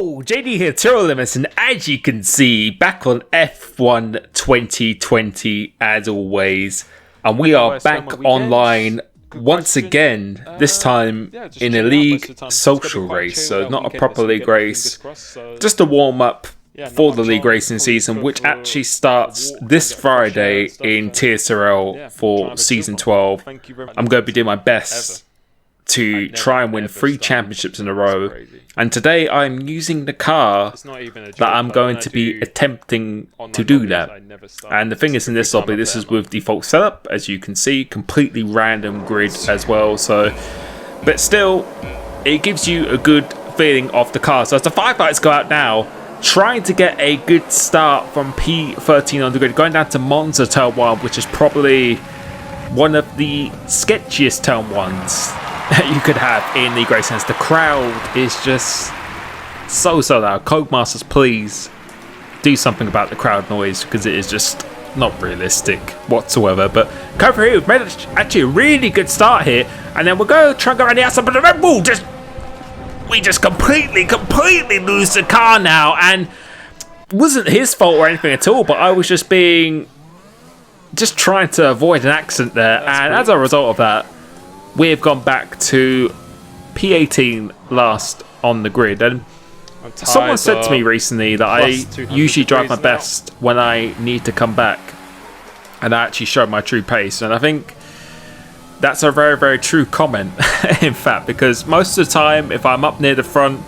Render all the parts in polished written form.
Yo, JD here, Limits, and as you can see, back on F1 2020 as always, and we are back online once again, this time in a league social race, so not a proper league race, just a warm-up for the league racing season, which actually starts this Friday in TSRL for Season 12. I'm going to be doing my best to try and win 3 championships in a row, and today I'm using the car that I'm going to be attempting to do that. And the thing is, in this lobby, this is with default setup, as you can see, completely random grid as well, so but still it gives you a good feeling of the car. So as the firelights go out now, trying to get a good start from P13 on the grid, going down to Monza Turn 1, which is probably one of the sketchiest Turn 1s that you could have in the race. Sense. The crowd is just so loud. Codemasters, please do something about the crowd noise, because it is just not realistic whatsoever. But come through here, we've made actually a really good start here, and then we'll go try and go around the outside, but the Red Bull we just completely lose the car now, and it wasn't his fault or anything at all, but I was just trying to avoid an accident there. And as a result of that, we've gone back to P18 last on the grid. And someone said to me recently that I usually drive my best when I need to come back and I actually show my true pace. And I think that's a very true comment, in fact, because most of the time, if I'm up near the front,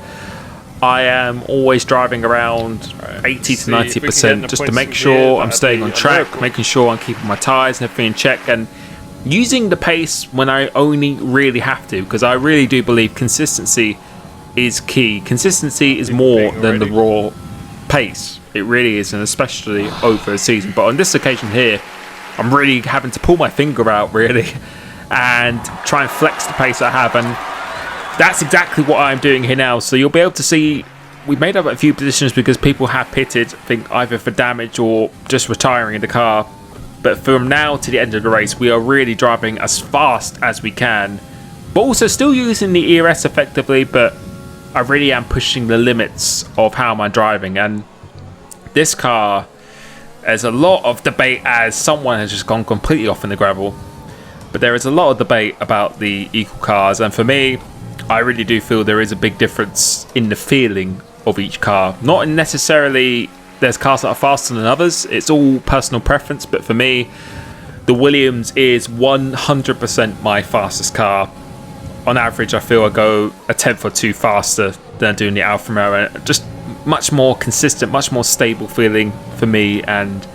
I am always driving around 80 to 90% just to make sure I'm staying on track, making sure I'm keeping my tyres and everything in check, and using the pace when I only really have to, because I really do believe consistency is key. Consistency is more than the raw pace. It really is, and especially over a season. But on this occasion here, I'm really having to pull my finger out, really, and try and flex the pace I have, and that's exactly what I'm doing here now. So you'll be able to see we made up a few positions because people have pitted, I think, either for damage or just retiring in the car. But from now to the end of the race, we are really driving as fast as we can, but also still using the ERS effectively, but I really am pushing the limits of how am I driving. And this car, there's a lot of debate, as someone has just gone completely off in the gravel, but there is a lot of debate about the equal cars, and for me, I really do feel there is a big difference in the feeling of each car. Not necessarily there's cars that are faster than others, it's all personal preference, but for me, the Williams is 100% my fastest car. On average, I feel I go a tenth or two faster than doing the Alfa Romeo, just much more consistent, much more stable feeling for me, and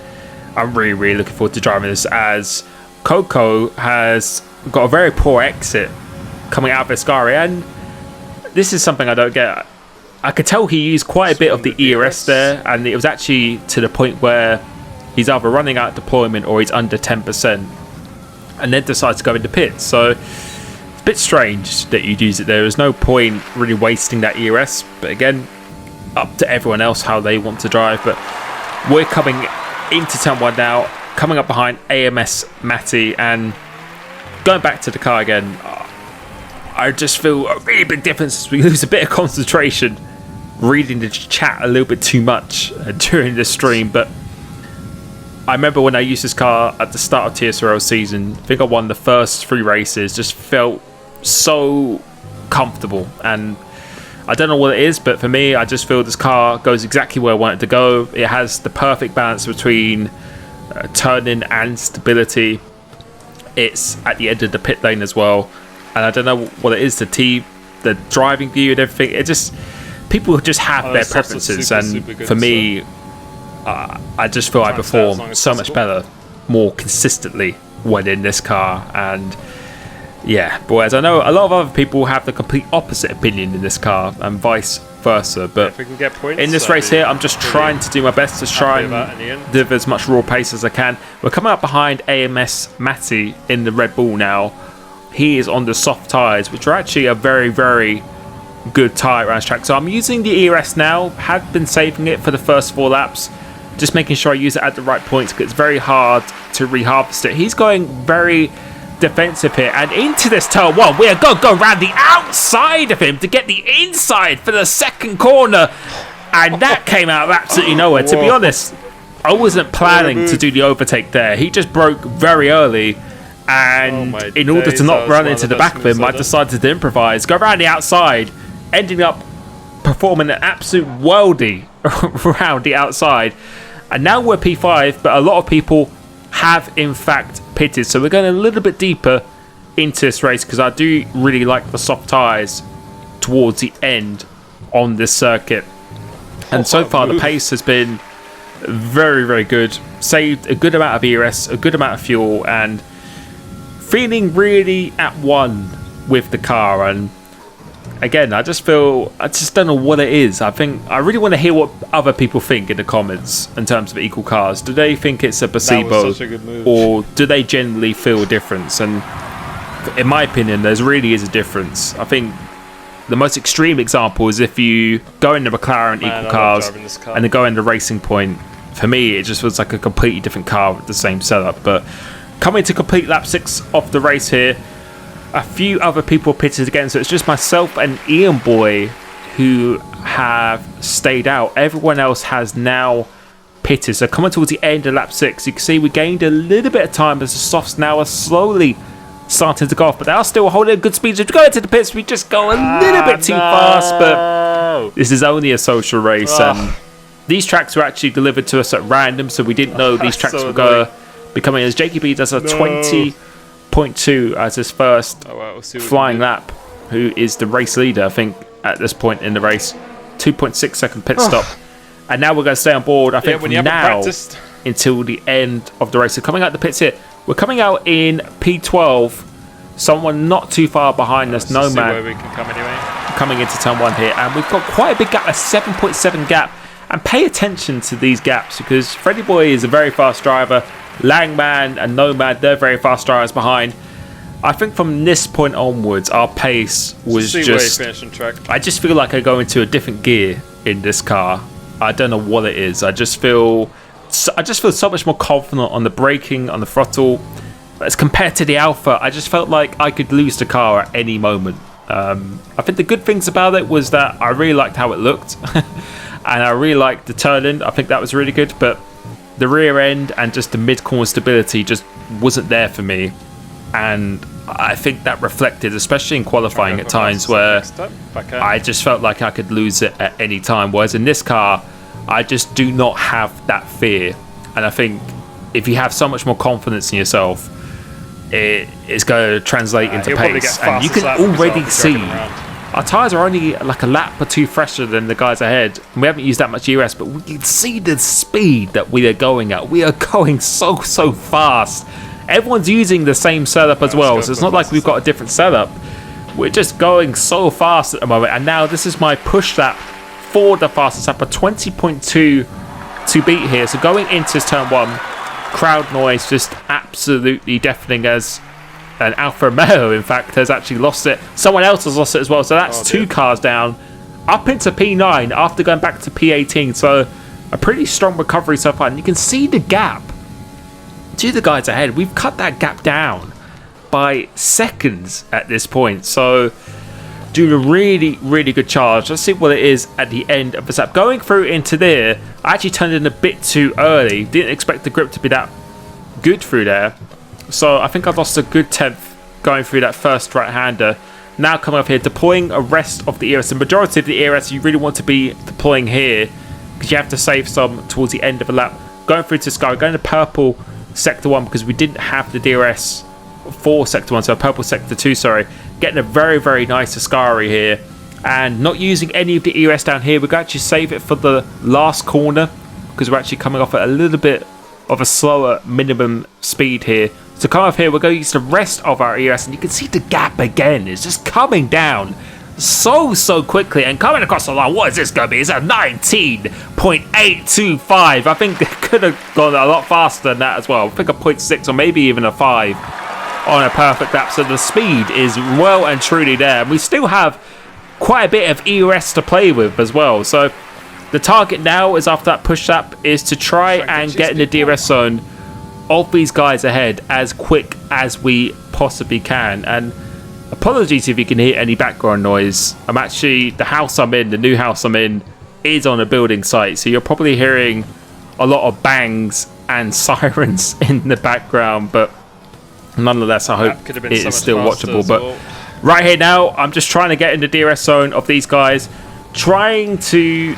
I'm really looking forward to driving this, as Coco has got a very poor exit coming out of Ascari, and this is something I don't get. I could tell he used quite a bit of the ERS there, and it was actually to the point where he's either running out of deployment or he's under 10%, and then decides to go into pits. So it's a bit strange that you'd use it there. There's no point really wasting that ERS, but again, up to everyone else how they want to drive. But we're coming into turn 1 now, coming up behind AMS Matty, and going back to the car again, I just feel a really big difference. We lose a bit of concentration reading the chat a little bit too much during the stream. But I remember when I used this car at the start of TSRL season, I think I won the first 3 races, just felt so comfortable. And I don't know what it is, but for me, I just feel this car goes exactly where I want it to go. It has the perfect balance between turning and stability. It's at the end of the pit lane as well. And I don't know what it is, the driving view and everything. It just, people just have their preferences, and for me, I just feel I perform so much better, more consistently when in this car. And yeah, but whereas I know a lot of other people have the complete opposite opinion in this car, and vice versa. But if we can get points, in this race here, I'm just trying to do my best to try and deliver as much raw pace as I can. We're coming up behind AMS Matty in the Red Bull now. He is on the soft tyres, which are actually a very good tyre around this track. So I'm using the ERS now, have been saving it for the first 4 laps, just making sure I use it at the right points, because it's very hard to reharvest it. He's going very defensive here. And into this turn one, we are going to go around the outside of him to get the inside for the second corner. And that came out of absolutely nowhere. To be honest, I wasn't planning to do the overtake there. He just broke very early. And in order to not run into the back of him, I decided to improvise, go around the outside, ending up performing an absolute worldie around the outside. And now we're P5, but a lot of people have in fact pitted. So we're going a little bit deeper into this race because I do really like the soft tyres towards the end on this circuit. And so far the pace has been very, very good. Saved a good amount of ERS, a good amount of fuel, and feeling really at one with the car. And again, I just don't know what it is. I really want to hear what other people think in the comments in terms of equal cars. Do they think it's a placebo, or do they generally feel a difference? And in my opinion, there really is a difference. I think the most extreme example is if you go into McLaren equal cars and then go into Racing Point. For me, it just was like a completely different car with the same setup. But coming to complete lap 6 of the race here, a few other people pitted again, so it's just myself and Ian Boy who have stayed out. Everyone else has now pitted. So coming towards the end of lap 6, you can see we gained a little bit of time as the softs now are slowly starting to go off, but they are still holding a good speed. So to go into the pits, we just go a little bit too fast, but this is only a social race. And these tracks were actually delivered to us at random, so we didn't know these tracks were going to be coming. As Jakey B does a 20.2 as his first flying lap, who is the race leader, I think, at this point in the race. 2.6 second pit stop. And now we're going to stay on board, I think, from now until the end of the race. So coming out the pits here, we're coming out in P12. Someone not too far behind us, Nomad, we can come anyway. Coming into turn 1 here. And we've got quite a big gap, a 7.7 gap. And pay attention to these gaps because Freddy Boy is a very fast driver. Langman and Nomad, they're very fast drivers behind. I think from this point onwards, our pace was just... I just feel like I go into a different gear in this car. I don't know what it is. I just feel so much more confident on the braking, on the throttle. As compared to the Alpha, I just felt like I could lose the car at any moment. I think the good things about it was that I really liked how it looked. And I really liked the turn-in. I think that was really good. But the rear end and just the mid-corner stability just wasn't there for me. And I think that reflected, especially in qualifying at times where I just felt like I could lose it at any time. Whereas in this car, I just do not have that fear. And I think if you have so much more confidence in yourself, it's going to translate into pace. And you can already see our tyres are only like a lap or two fresher than the guys ahead. We haven't used that much ERS, but we can see the speed that we are going at. We are going so fast. Everyone's using the same setup as well, so it's not like we've got a different setup. We're just going so fast at the moment. And now this is my push lap for the fastest lap, a 20.2 to beat here. So going into turn 1, crowd noise just absolutely deafening as an Alfa Romeo, in fact, has actually lost it. Someone else has lost it as well, so that's 2 cars down. Up into P9 after going back to P18, so a pretty strong recovery so far. And you can see the gap to the guys ahead. We've cut that gap down by seconds at this point. So doing a really good charge. Let's see what it is at the end of this lap. Going through into there, I actually turned in a bit too early. Didn't expect the grip to be that good through there. So I think I've lost a good 10th going through that first right-hander. Now coming up here, deploying a rest of the ERS. The majority of the ERS you really want to be deploying here because you have to save some towards the end of a lap. Going through to Sky, going to purple sector 1 because we didn't have the DRS for sector 1, so purple sector 2, sorry. Getting a very nice Ascari here and not using any of the ERS down here. We're going to actually save it for the last corner because we're actually coming off at a little bit of a slower minimum speed here. So come up here, we're going to use the rest of our ERS, and you can see the gap again. It's just coming down so quickly and coming across the line. What is this going to be? It's a 19.825. I think it could have gone a lot faster than that as well. I think a 0.6 or maybe even a 5 on a perfect lap. So the speed is well and truly there. And we still have quite a bit of ERS to play with as well. So the target now is after that push lap is to try and get in the DRS zone of these guys ahead as quick as we possibly can. And apologies if you can hear any background noise. I'm actually, the new house I'm in, is on a building site, so you're probably hearing a lot of bangs and sirens in the background, but nonetheless I hope it is still watchable. But right here now, I'm just trying to get in the DRS zone of these guys, trying to,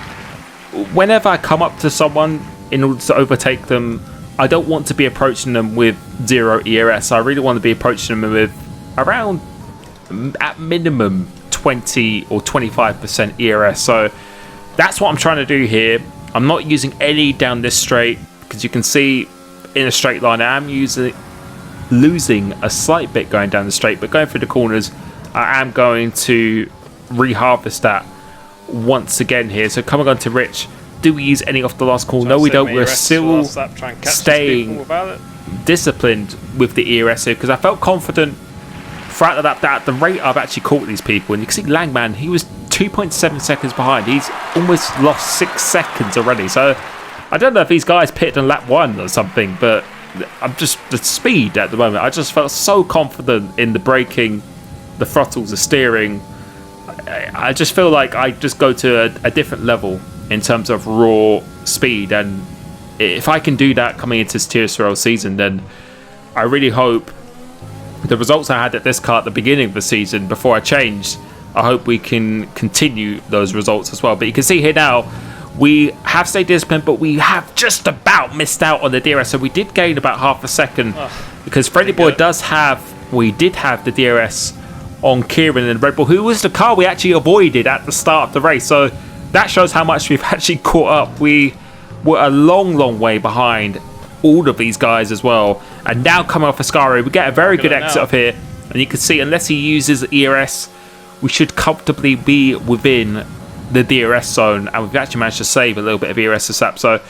whenever I come up to someone in order to overtake them, I don't want to be approaching them with 0 ERS. I really want to be approaching them with around, at minimum, 20 or 25% ERS. So that's what I'm trying to do here. I'm not using any down this straight, because you can see in a straight line I am losing a slight bit going down the straight, but going through the corners I am going to reharvest that once again here. So coming on to Rich, do we use any off the last call? No, we don't. We're still staying disciplined with the ERS here, because I felt confident throughout the lap that at the rate I've actually caught these people, and you can see Langman, he was 2.7 seconds behind. He's almost lost 6 seconds already. So I don't know if these guys pitted on lap 1 or something, but I'm just, the speed at the moment, I just felt so confident in the braking, the throttles, the steering. I just feel like I just go to a different level in terms of raw speed, and if I can do that coming into this TSRL season, then I really hope the results I had at this car at the beginning of the season before I changed, I hope we can continue those results as well. But you can see here now, we have stayed disciplined, but we have just about missed out on the DRS. So we did gain about half a second, because Freddy Boy did have the DRS on Kieran and Red Bull, who was the car we actually avoided at the start of the race. So that shows how much we've actually caught up. We were a long way behind all of these guys as well. And now coming off Ascari, we get a very good exit off here. And you can see, unless he uses ERS, we should comfortably be within the DRS zone. And we've actually managed to save a little bit of ERS this lap. So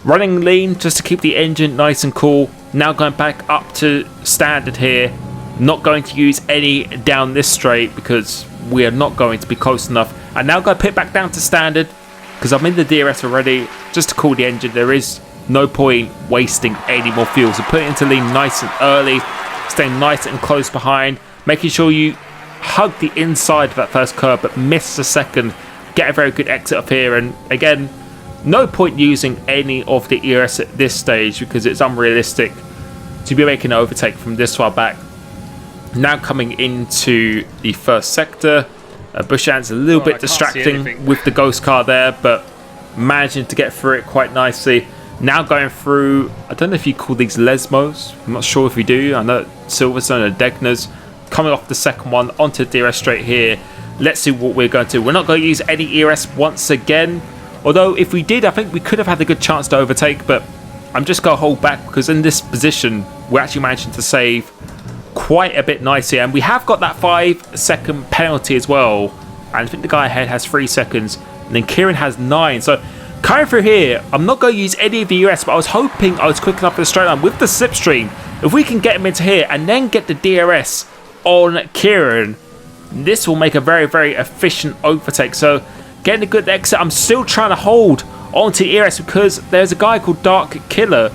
running lean just to keep the engine nice and cool. Now going back up to standard here. Not going to use any down this straight, because we are not going to be close enough. And now going to pit back down to standard, because I'm in the DRS already, just to cool the engine. There is no point wasting any more fuel. So put it into lean nice and early, staying nice and close behind, making sure you hug the inside of that first curve but miss the second. Get a very good exit up here, and again, no point using any of the ERS at this stage, because it's unrealistic to be making an overtake from this far back. Now coming into the first sector, Bushan's a little bit distracting with the ghost car there, but managing to get through it quite nicely. Now going through, I don't know if you call these Lesmos, I'm not sure if you do. I know Silverstone and Degnas. Coming off the second one onto the DRS straight here. Let's see what we're going to do. We're not going to use any ERS once again, although if we did, I think we could have had a good chance to overtake, but I'm just going to hold back, because in this position we're actually managing to save quite a bit nicely, and we have got that 5-second penalty as well, and I think the guy ahead has 3 seconds, and then Kieran has 9. So coming through here, I'm not going to use any of the ERS, but I was hoping I was quick enough for the straight line with the slipstream. If we can get him into here and then get the DRS on Kieran, this will make a very efficient overtake. So getting a good exit. I'm still trying to hold onto ERS, because there's a guy called Dark Killer.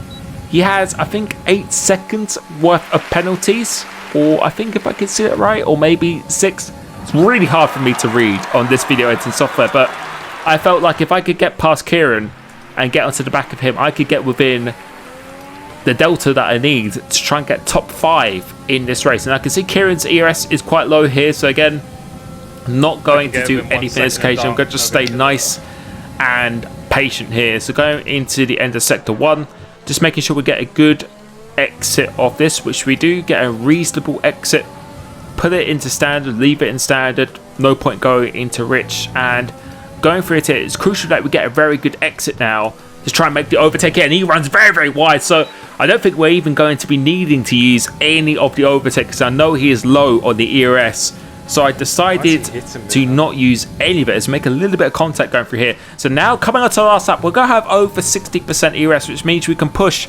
He has, I think, 8 seconds worth of penalties, or I think, if I can see it right, or maybe 6. It's really hard for me to read on this video editing software, but I felt like if I could get past Kieran and get onto the back of him, I could get within the delta that I need to try and get top 5 in this race. And I can see Kieran's ERS is quite low here, so again, not going to do anything on this occasion. I'm going to just stay nice and patient here. So going into the end of sector 1, just making sure we get a good exit of this, which we do get a reasonable exit. Put it into standard, leave it in standard. No point going into rich, and going through it. It's crucial that we get a very good exit now to try and make the overtake here, and he runs very wide, so I don't think we're even going to be needing to use any of the overtake, because I know he is low on the ERS. So I decided to not use any of it. Let's make a little bit of contact going through here. So now coming on to the last lap, we're going to have over 60% ERS, which means we can push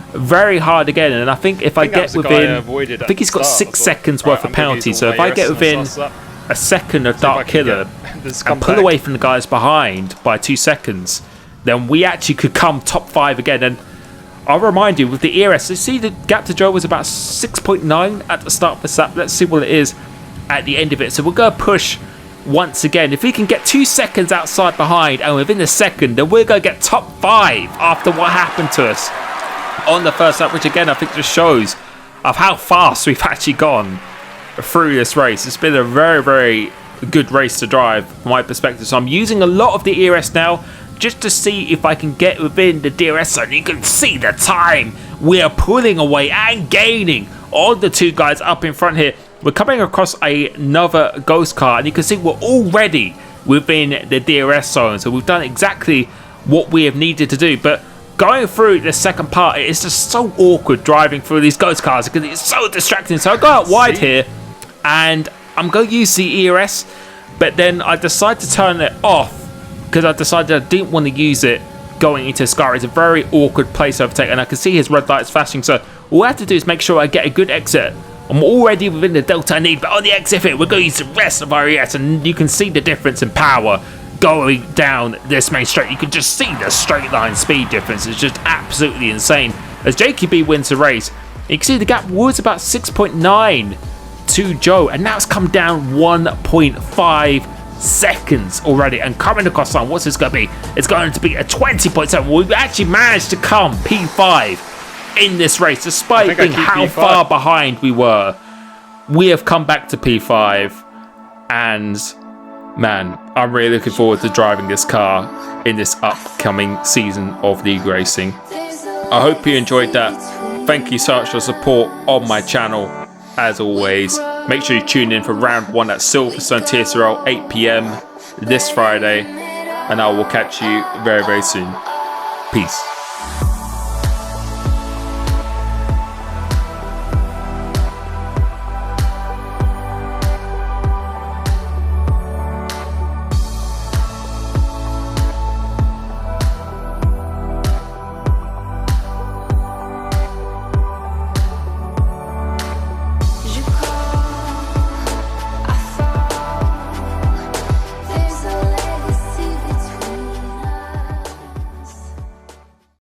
very hard again. And I think if I get within, I think he's got 6 seconds worth of penalty. So if I get within a second of Dark Killer and pull away from the guys behind by 2 seconds, then we actually could come top 5 again. And I'll remind you, with the ERS, you see the gap to Joe was about 6.9 at the start of the lap. Let's see what it is at the end of it. So we're going to push once again. If we can get 2 seconds outside behind, and within a second, then we're going to get top 5 after what happened to us on the first lap, which again, I think just shows of how fast we've actually gone through this race. It's been a very, very good race to drive from my perspective. So I'm using a lot of the ERS now, just to see if I can get within the DRS zone. You can see the time we are pulling away and gaining on the 2 guys up in front here. We're coming across another ghost car, and you can see we're already within the DRS zone. So we've done exactly what we have needed to do. But going through the second part, it's just so awkward driving through these ghost cars because it's so distracting. So I go out wide here, and I'm going to use the ERS, but then I decide to turn it off because I decided I didn't want to use it going into Sky. It's a very awkward place to overtake, and I can see his red lights flashing. So all I have to do is make sure I get a good exit. I'm already within the delta I need, but on the exit here, we're going to use the rest of our ES, and you can see the difference in power going down this main straight. You can just see the straight line speed difference. It's just absolutely insane. As JQB wins the race, you can see the gap was about 6.9 to Joe, and now it's come down 1.5 seconds already. And coming across line, what's this going to be? It's going to be a 20.7. We've actually managed to come P5 in this race, despite being how far behind we were. We have come back to P5, and man, I'm really looking forward to driving this car in this upcoming season of league racing. I hope you enjoyed that. Thank you so much for the support on my channel. As always, make sure you tune in for round 1 at Silverstone TSRL 8 PM this Friday, and I will catch you very, very soon. Peace.